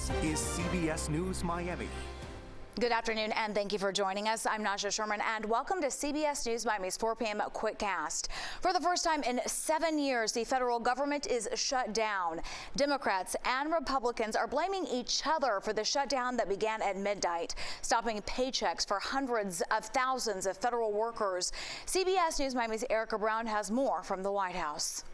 This is CBS News Miami. Good afternoon, and thank you for joining us. I'm Nasha Sherman, and welcome to CBS News Miami's 4 p.m. Quickcast. For the first time in 7 years, the federal government is shut down. Democrats and Republicans are blaming each other for the shutdown that began at midnight, stopping paychecks for hundreds of thousands of federal workers. CBS News Miami's Erica Brown has more from the White House.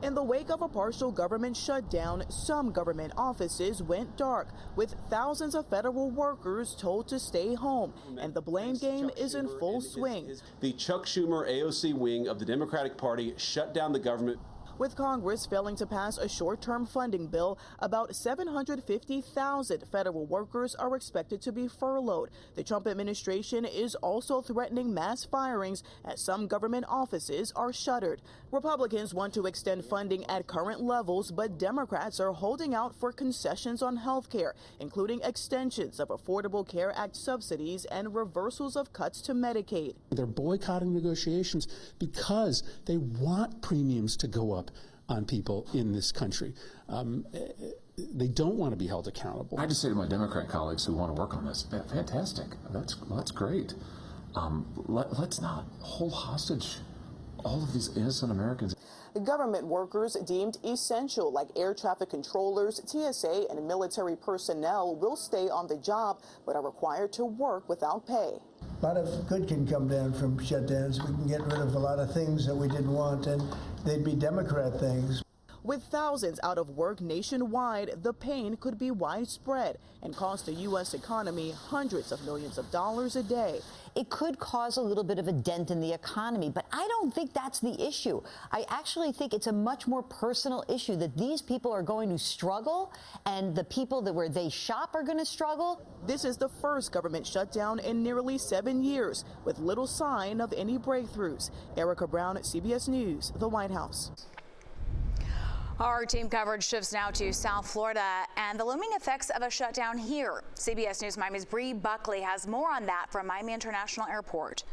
In the wake of a partial government shutdown, some government offices went dark, with thousands of federal workers told to stay home, and the blame game is in full swing. The Chuck Schumer AOC wing of the Democratic Party shut down the government. With Congress failing to pass a short-term funding bill, about 750,000 federal workers are expected to be furloughed. The Trump administration is also threatening mass firings as some government offices are shuttered. Republicans want to extend funding at current levels, but Democrats are holding out for concessions on health care, including extensions of Affordable Care Act subsidies and reversals of cuts to Medicaid. They're boycotting negotiations because they want premiums to go up on people in this country. They don't want to be held accountable. I just say to my Democrat colleagues who want to work on this, fantastic, that's great. Let's not hold hostage all of these innocent Americans. Government workers deemed essential, like air traffic controllers, TSA, and military personnel, will stay on the job but are required to work without pay. A lot of good can come down from shutdowns. We can get rid of a lot of things that we didn't want, and they'd be Democrat things. With thousands out of work nationwide, the pain could be widespread and cost the U.S. economy hundreds of millions of dollars a day. It could cause a little bit of a dent in the economy, but I don't think that's the issue. I actually think it's a much more personal issue that these people are going to struggle, and the people that where they shop are going to struggle. This is the first government shutdown in nearly 7 years, with little sign of any breakthroughs. Erica Brown at CBS News, the White House. Our team coverage shifts now to South Florida and the looming effects of a shutdown here. CBS News Miami's Bree Buckley has more on that from Miami International Airport.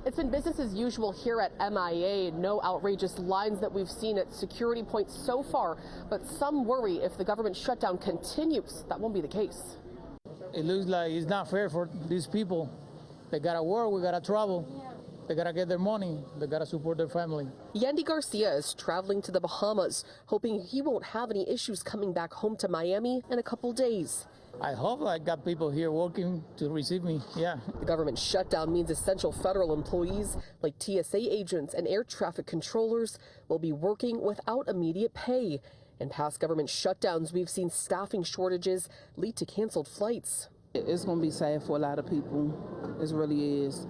It's been business as usual here at MIA. No outrageous lines that we've seen at security points so far, but some worry if the government shutdown continues, that won't be the case. It looks like it's not fair for these people. They gotta work, we gotta travel. They gotta get their money. They gotta support their family. Yandy Garcia is traveling to the Bahamas, hoping he won't have any issues coming back home to Miami in a couple days. I hope I got people here working to receive me, yeah. The government shutdown means essential federal employees like TSA agents and air traffic controllers will be working without immediate pay. In past government shutdowns, we've seen staffing shortages lead to canceled flights. It's going to be sad for a lot of people. It really is.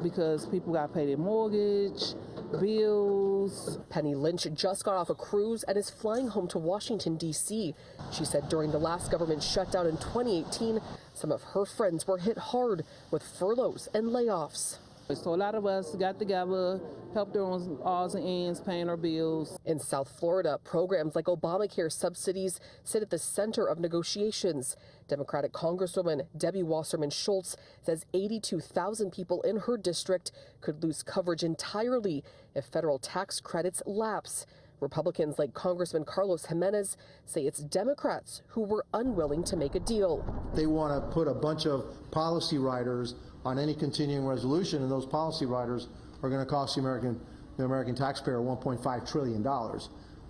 Because people got to pay their mortgage, bills. Penny Lynch just got off a cruise and is flying home to Washington, D.C. She said during the last government shutdown in 2018, some of her friends were hit hard with furloughs and layoffs. So a lot of us got together, helped their own odds and ends, paying our bills. In South Florida, programs like Obamacare subsidies sit at the center of negotiations. Democratic Congresswoman Debbie Wasserman Schultz says 82,000 people in her district could lose coverage entirely if federal tax credits lapse. Republicans like Congressman Carlos Jimenez say it's Democrats who were unwilling to make a deal. They want to put a bunch of policy riders on any continuing resolution, and those policy riders are going to cost the American taxpayer $1.5 trillion.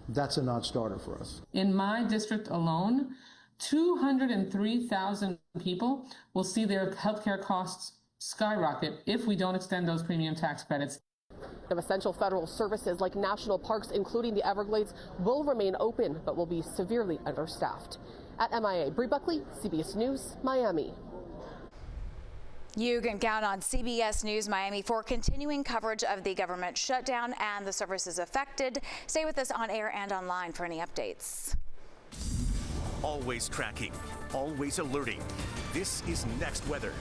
That's a non-starter for us. In my district alone, 203,000 people will see their health care costs skyrocket if we don't extend those premium tax credits. Essential federal services like national parks, including the Everglades, will remain open but will be severely understaffed. At MIA, Bree Buckley, CBS News, Miami. You can count on CBS News Miami for continuing coverage of the government shutdown and the services affected. Stay with us on air and online for any updates. Always tracking, always alerting. This is Next Weather.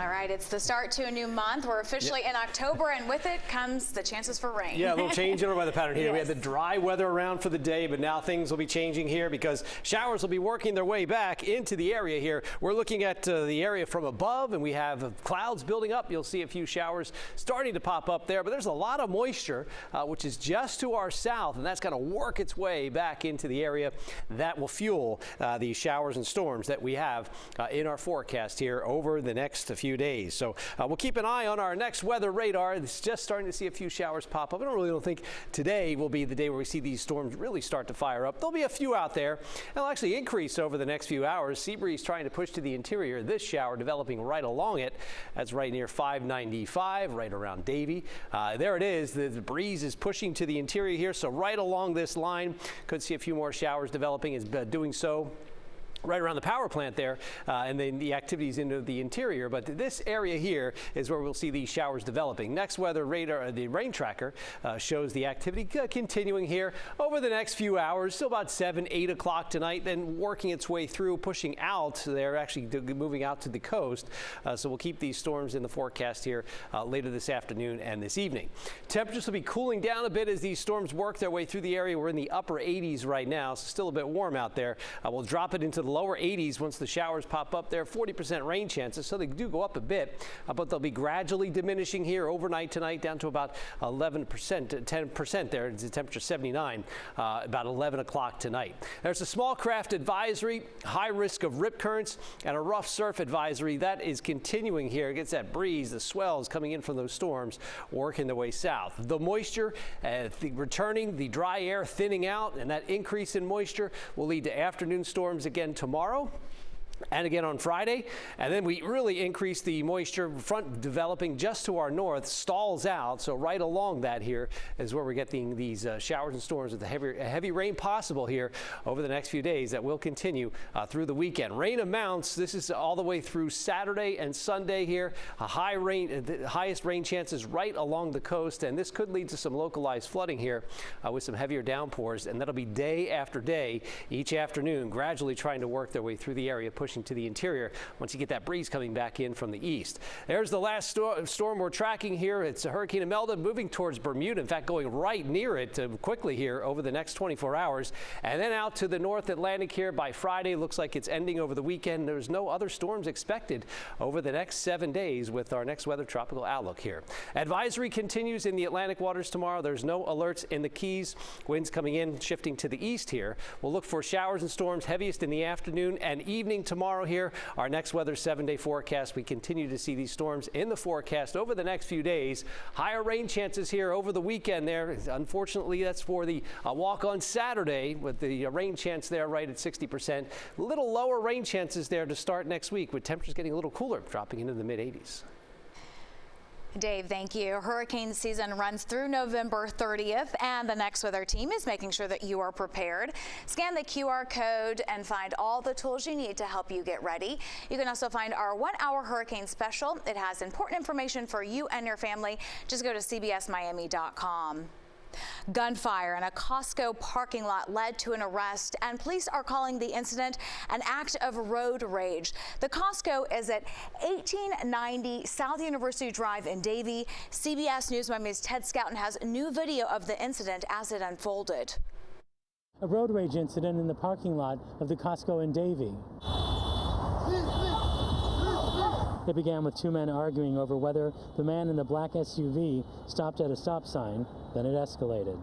All right, it's the start to a new month. We're officially in October, and with it comes the chances for rain. Yeah, a little change in our weather pattern here. Yes. We had the dry weather around for the day, but now things will be changing here because showers will be working their way back into the area here. We're looking at the area from above, and we have clouds building up. You'll see a few showers starting to pop up there, but there's a lot of moisture, which is just to our south, and that's going to work its way back into the area. That will fuel the showers and storms that we have in our forecast here over the next few days. So we'll keep an eye on our next weather radar. It's just starting to see a few showers pop up. I don't think today will be the day where we see these storms really start to fire up. There'll be a few out there. They'll actually increase over the next few hours. Sea breeze trying to push to the interior. This shower developing right along it. That's right near 595, right around Davie. There it is. The breeze is pushing to the interior here. So right along this line, could see a few more showers developing. Is doing so right around the power plant there, and then the activities into the interior. But this area here is where we'll see these showers developing. Next weather radar, the rain tracker, shows the activity continuing here over the next few hours. Still about 7, 8 o'clock tonight, then working its way through, pushing out. They're actually moving out to the coast. So we'll keep these storms in the forecast here later this afternoon and this evening. Temperatures will be cooling down a bit as these storms work their way through the area. We're in the upper 80s right now, so still a bit warm out there. We'll drop it into the lower 80s once the showers pop up there. 40% rain chances, so they do go up a bit, but they'll be gradually diminishing here overnight tonight down to about 11%, 10% there. It's the temperature 79, about 11 o'clock tonight. There's a small craft advisory, high risk of rip currents, and a rough surf advisory. That is continuing here. It gets that breeze, the swells coming in from those storms working their way south. The moisture returning, the dry air thinning out, and that increase in moisture will lead to afternoon storms again tomorrow and again on Friday. And then we really increase the moisture front developing just to our north, stalls out. So right along that here is where we're getting these showers and storms with the heavy rain possible here over the next few days that will continue through the weekend. Rain amounts, this is all the way through Saturday and Sunday here. A high rain, the highest rain chances right along the coast, and this could lead to some localized flooding here with some heavier downpours, and that'll be day after day each afternoon, gradually trying to work their way through the area, pushing to the interior once you get that breeze coming back in from the east. There's the last storm we're tracking here. It's a Hurricane Imelda moving towards Bermuda, in fact going right near it quickly here over the next 24 hours, and then out to the North Atlantic here by Friday. Looks like it's ending over the weekend. There's no other storms expected over the next 7 days with our next weather tropical outlook here. Advisory continues in the Atlantic waters tomorrow. There's no alerts in the Keys. Winds coming in, shifting to the east here. We'll look for showers and storms heaviest in the afternoon and evening tomorrow here. Our next weather 7-day forecast. We continue to see these storms in the forecast over the next few days. Higher rain chances here over the weekend there. Unfortunately, that's for the walk on Saturday with the rain chance there right at 60%. A little lower rain chances there to start next week with temperatures getting a little cooler, dropping into the mid 80s. Dave, thank you. Hurricane season runs through November 30th, and the Next Weather team is making sure that you are prepared. Scan the QR code and find all the tools you need to help you get ready. You can also find our 1-hour hurricane special. It has important information for you and your family. Just go to cbsmiami.com. Gunfire in a Costco parking lot led to an arrest, and police are calling the incident an act of road rage. The Costco is at 1890 South University Drive in Davie. CBS News Miami's Ted Scouten has new video of the incident as it unfolded. A road rage incident in the parking lot of the Costco in Davie. It began with two men arguing over whether the man in the black SUV stopped at a stop sign. Then it escalated.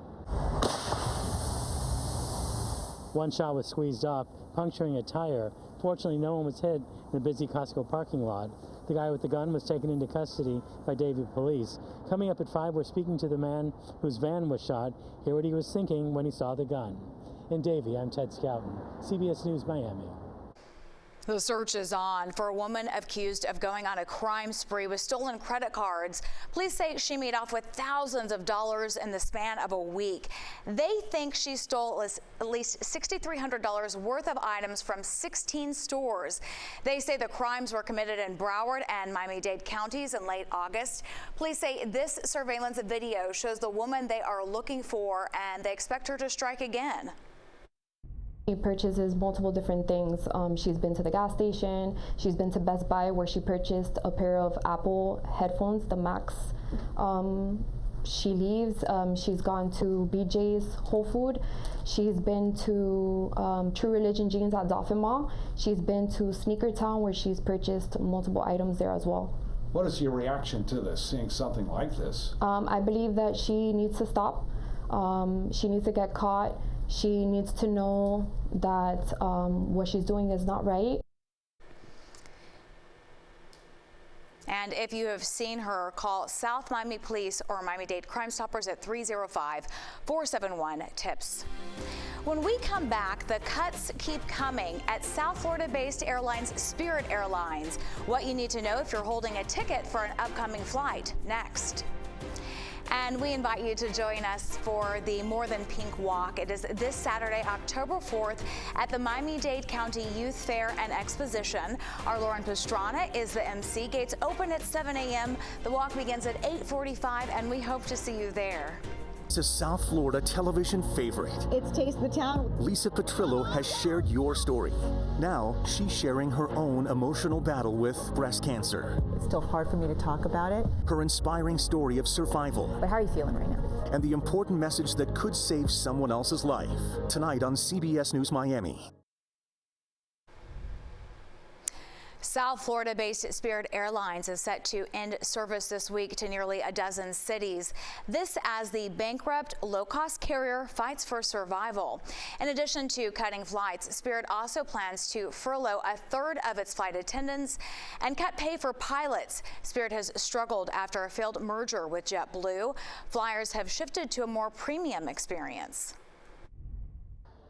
One shot was squeezed off, puncturing a tire. Fortunately, no one was hit in the busy Costco parking lot. The guy with the gun was taken into custody by Davie police. Coming up at 5, we're speaking to the man whose van was shot. Hear what he was thinking when he saw the gun. In Davie, I'm Ted Scouten, CBS News Miami. The search is on for a woman accused of going on a crime spree with stolen credit cards. Police say she made off with thousands of dollars in the span of a week. They think she stole at least $6,300 worth of items from 16 stores. They say the crimes were committed in Broward and Miami-Dade counties in late August. Police say this surveillance video shows the woman they are looking for, and they expect her to strike again. She purchases multiple different things. She's been to the gas station, she's been to Best Buy where she purchased a pair of Apple headphones, the Max. She leaves, she's gone to BJ's Whole Food. She's been to True Religion Jeans at Dolphin Mall. She's been to Sneaker Town where she's purchased multiple items there as well. What is your reaction to this, seeing something like this? I believe that she needs to stop. She needs to get caught. She needs to know that what she's doing is not right. And if you have seen her, call South Miami Police or Miami-Dade Crime Stoppers at 305-471-TIPS. When we come back, the cuts keep coming at South Florida-based airlines Spirit Airlines. What you need to know if you're holding a ticket for an upcoming flight. Next. And we invite you to join us for the More Than Pink Walk. It is this Saturday, October 4th at the Miami-Dade County Youth Fair and Exposition. Our Lauren Pastrana is the MC. Gates open at 7 a.m. The walk begins at 8:45, and we hope to see you there. It's a South Florida television favorite. It's Taste the Town. Lisa Petrillo has shared your story. Now she's sharing her own emotional battle with breast cancer. It's still hard for me to talk about it. Her inspiring story of survival. But how are you feeling right now? And the important message that could save someone else's life. Tonight on CBS News Miami. South Florida-based Spirit Airlines is set to end service this week to nearly a dozen cities. This as the bankrupt low-cost carrier fights for survival. In addition to cutting flights, Spirit also plans to furlough a third of its flight attendants and cut pay for pilots. Spirit has struggled after a failed merger with JetBlue. Flyers have shifted to a more premium experience.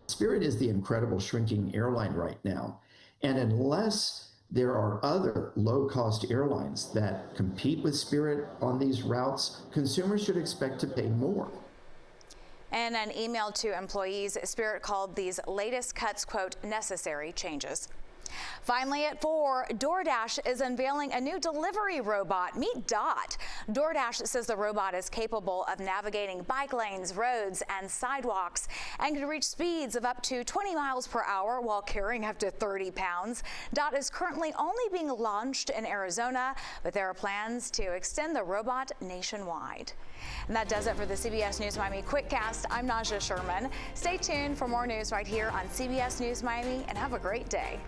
Spirit is the incredible shrinking airline right now, and unless there are other low-cost airlines that compete with Spirit on these routes, consumers should expect to pay more. In an email to employees, Spirit called these latest cuts, quote, necessary changes. Finally at 4, DoorDash is unveiling a new delivery robot. Meet Dot. DoorDash says the robot is capable of navigating bike lanes, roads, and sidewalks and can reach speeds of up to 20 miles per hour while carrying up to 30 pounds. Dot is currently only being launched in Arizona, but there are plans to extend the robot nationwide. And that does it for the CBS News Miami Quickcast. I'm Naja Sherman. Stay tuned for more news right here on CBS News Miami, and have a great day.